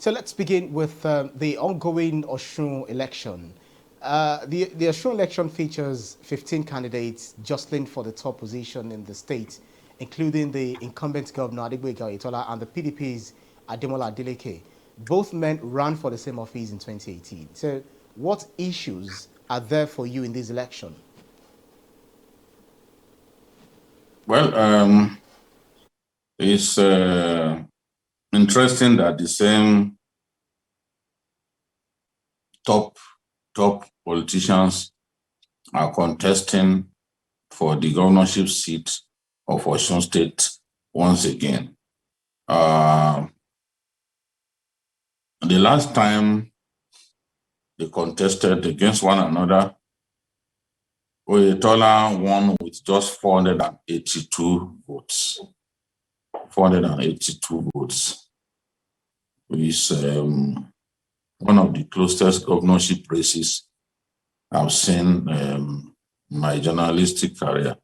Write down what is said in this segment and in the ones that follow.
So let's begin with the ongoing Osun election. The Osun election features 15 candidates jostling for the top position in the state, including the incumbent governor Adigboyega Oyetola and the PDP's Ademola Adeleke. Both men ran for the same office in 2018. So what issues are there for you in this election? Well, it's interesting that the same top politicians are contesting for the governorship seat of Osun State once again. The last time they contested against one another, Oyetola won with just 482 votes. 482 votes, which is one of the closest governorship races I've seen in my journalistic career.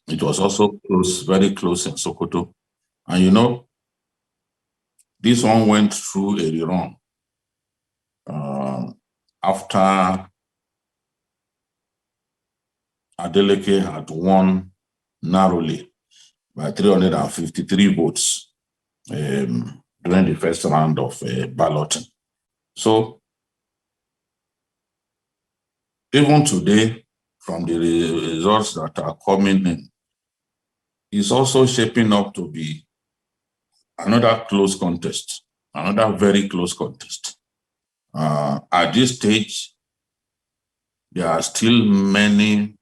It was also close, very close in Sokoto. And you know, this one went through a rerun after Adeleke had won narrowly by 353 votes during the first round of balloting. So even today, from the results that are coming in, it's also shaping up to be another close contest, another very close contest. At this stage, there are still many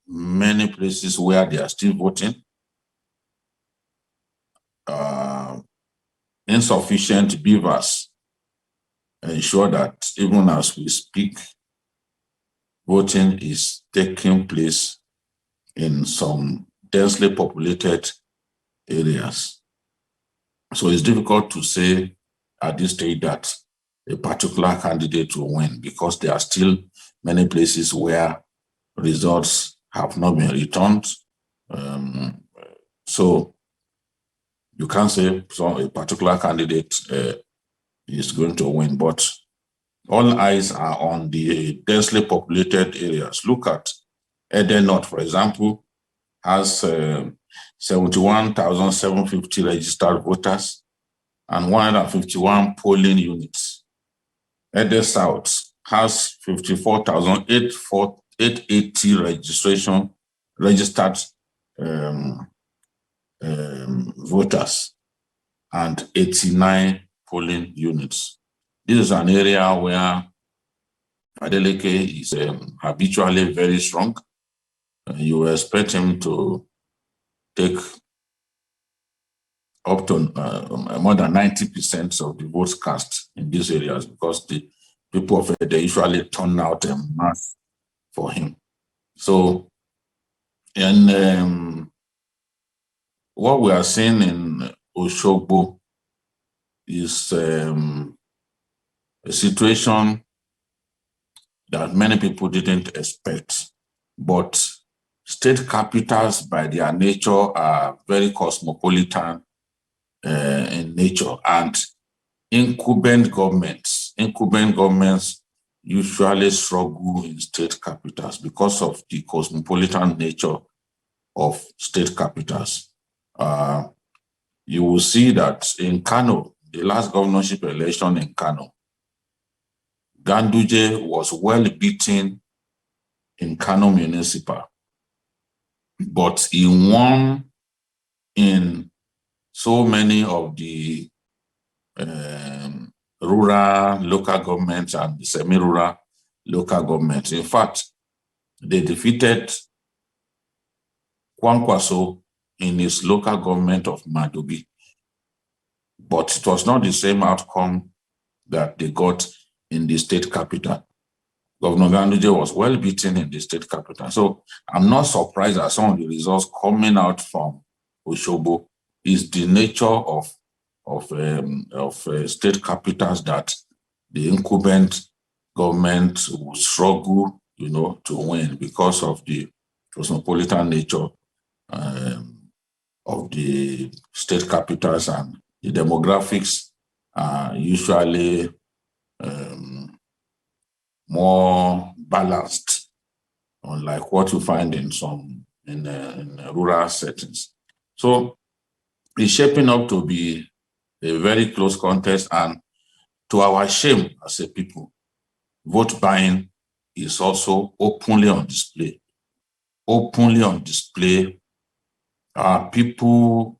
places where they are still voting. Insufficient beavers ensure that even as we speak, voting is taking place in some densely populated areas. So it's difficult to say at this stage that a particular candidate will win because there are still many places where results have not been returned. So you can't say a particular candidate is going to win, but all eyes are on the densely populated areas. Look at Eden North, for example, has 71,750 registered voters and 151 polling units. Eden South has 54,880 registered voters and 89 polling units. This is an area where Adeleke is habitually very strong. You expect him to take up to more than 90% of the votes cast in these areas because the people of it, they usually turn out en masse for him. So, and what we are seeing in Osogbo is a situation that many people didn't expect, but state capitals by their nature are very cosmopolitan in nature, and incumbent governments usually struggle in state capitals because of the cosmopolitan nature of state capitals. You will see that in Kano, the last governorship election in Kano, Ganduje was well beaten in Kano Municipal, but he won in so many of the rural local governments and the semi-rural local governments. In fact, they defeated Kwankwaso in his local government of Madobi, but it was not the same outcome that they got in the state capital. Governor Ganduje was well beaten in the state capital. So I'm not surprised at some of the results coming out from Osogbo. Is the nature of state capitals that the incumbent government will struggle, to win because of the cosmopolitan nature of the state capitals, and the demographics are usually more balanced, unlike what you find in some in rural settings. So it's shaping up to be a very close contest, and to our shame as a people, vote buying is also openly on display. Openly on display. Our people,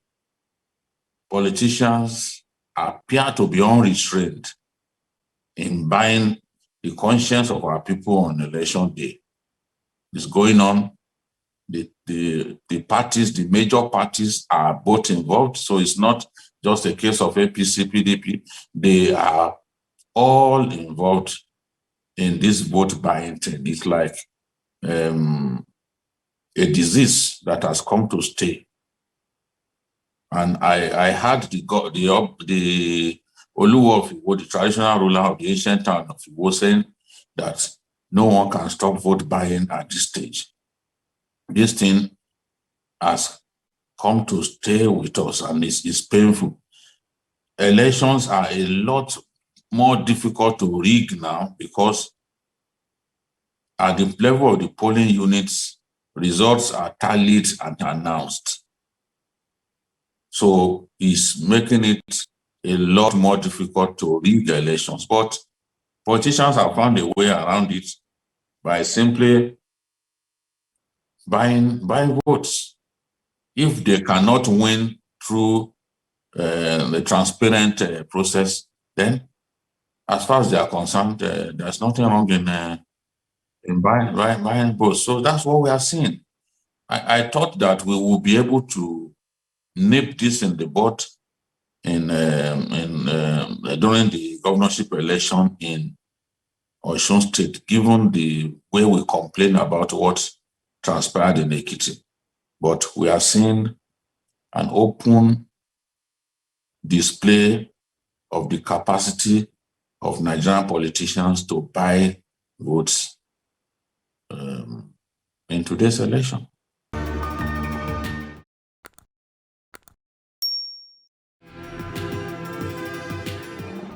politicians appear to be unrestrained in buying the conscience of our people on election day. It's going on. The parties, the major parties are both involved. So it's not just a case of APC, PDP. They are all involved in this vote buying thing. It's like a disease that has come to stay. And I heard the Oluwo of Iwo, the traditional ruler of the ancient town of Iwo, saying that no one can stop vote buying at this stage. This thing has come to stay with us, and it's painful. Elections are a lot more difficult to rig now because at the level of the polling units, results are tallied and announced. So it's making it a lot more difficult to rig elections. But politicians have found a way around it by simply buying votes. If they cannot win through the transparent process, then as far as they are concerned, there's nothing wrong in buying votes. So that's what we are seeing. I thought that we will be able to nip this in the bud during the governorship election in Osun State, given the way we complain about what transpired in Ekiti. But we are seeing an open display of the capacity of Nigerian politicians to buy votes in today's election.